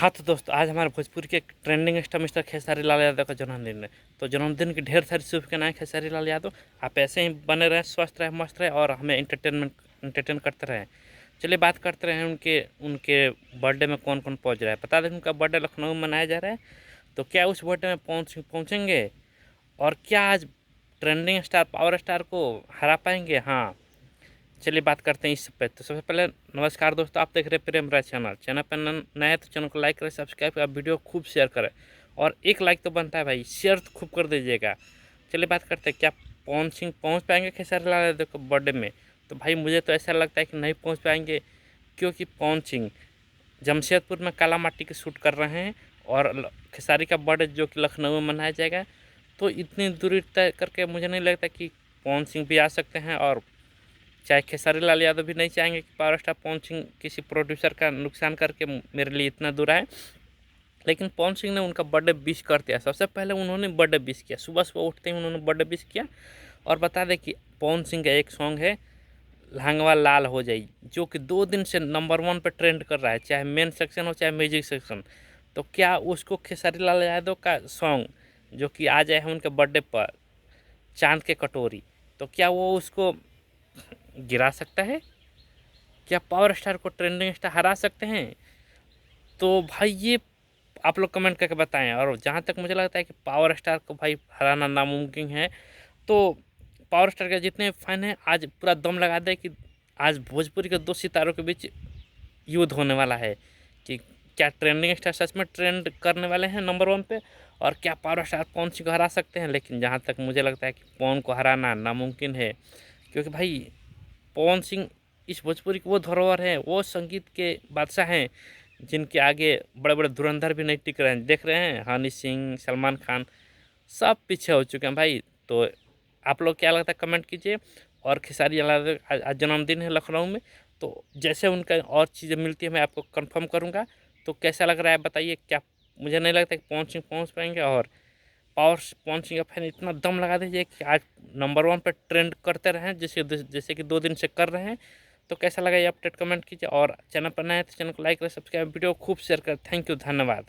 हाँ तो दोस्तों, आज हमारे भोजपुर के trending star mister Khesari Lal Yadav का जन्मदिन है। तो जन्मदिन की ढेर सारी शुभकामनाएं खेसारी लाल यादव। आप ऐसे ही बने रहें, स्वस्थ रहें, मस्त रहें और हमें इंटरटेन करते रहें। चलिए बात करते रहे उनके उनके बर्थडे में कौन कौन पहुंच रहा है। बता दें उनका बर्थडे लखनऊ में मनाया जा रहा है। तो क्या उस बर्थडे में पहुंचेंगे और क्या आज ट्रेंडिंग स्टार पावर स्टार को हरा पाएंगे? हाँ, चलिए बात करते हैं इस पे। तो सबसे पहले नमस्कार दोस्तों, आप देख रहे हैं प्रेम राज चैनल पर नए हैं तो चैनल को लाइक करें, सब्सक्राइब करें, वीडियो खूब शेयर करें। और एक लाइक तो बनता है भाई, शेयर तो खूब कर दीजिएगा। चलिए बात करते हैं, क्या पवन सिंह पहुँच पाएंगे खेसारी लाल यादव के बर्थडे में? तो भाई मुझे तो ऐसा लगता है कि नहीं पहुँच पाएंगे, क्योंकि पवन सिंह जमशेदपुर में काला माटी की शूट कर रहे हैं और खेसारी का बर्थडे जो कि लखनऊ में मनाया जाएगा। तो इतनी दूरी तय करके मुझे नहीं लगता कि पवन सिंह भी आ सकते हैं। और चाहे खेसारी लाल यादव भी नहीं चाहेंगे कि पावर स्टार पवन सिंह किसी प्रोड्यूसर का नुकसान करके मेरे लिए इतना दूर आए। लेकिन पवन सिंह ने उनका बर्थडे विश कर दिया। सबसे पहले उन्होंने बर्थडे विश किया, सुबह सुबह उठते ही उन्होंने बर्थडे विश किया। और बता दें कि पवन सिंह का एक सॉन्ग है लहंगवा लाल हो जाई, जो कि 2 दिन से नंबर 1 पर ट्रेंड कर रहा है, चाहे मेन सेक्शन हो चाहे म्यूजिक सेक्शन। तो क्या उसको खेसारी लाल यादव का सॉन्ग जो कि आ जाए है उनके बर्थडे पर, चांद के कटोरी, तो क्या वो उसको गिरा सकता है? क्या पावर स्टार को ट्रेंडिंग स्टार हरा सकते हैं? तो भाई ये आप लोग कमेंट करके बताएं। और जहाँ तक मुझे लगता है कि पावर स्टार को भाई हराना नामुमकिन है। तो पावर स्टार के जितने फैन हैं आज पूरा दम लगा दे कि आज भोजपुरी के 2 सितारों के बीच युद्ध होने वाला है कि क्या ट्रेंडिंग स्टार सच में ट्रेंड करने वाले हैं नंबर 1 पे, और क्या पावर स्टार पवन सिंह को हरा सकते हैं। लेकिन जहाँ तक मुझे लगता है कि पवन को हराना नामुमकिन है, क्योंकि भाई पवन सिंह इस भोजपुरी के वो धरोहर हैं, वो संगीत के बादशाह हैं जिनके आगे बड़े बड़े धुरंधर भी नहीं टिक रहे हैं। देख रहे हैं हनी सिंह, सलमान खान, सब पीछे हो चुके हैं भाई। तो आप लोग क्या लगता है कमेंट कीजिए। और खेसारी लाल आज जन्मदिन है लखनऊ में, तो जैसे उनका और चीज़ें मिलती है मैं आपको कंफर्म करूँगा। तो कैसा लग रहा है बताइए। क्या मुझे नहीं लगता कि पवन सिंह पहुँच पाएंगे। और पवन सिंह का फैन इतना दम लगा दीजिए कि आज नंबर 1 पर ट्रेंड करते रहें, जैसे जैसे कि 2 दिन से कर रहे हैं। तो कैसा लगा ये अपडेट कमेंट कीजिए। और चैनल पर नए हैं तो चैनल को लाइक करें, सब्सक्राइब, वीडियो खूब शेयर करें। थैंक यू, धन्यवाद।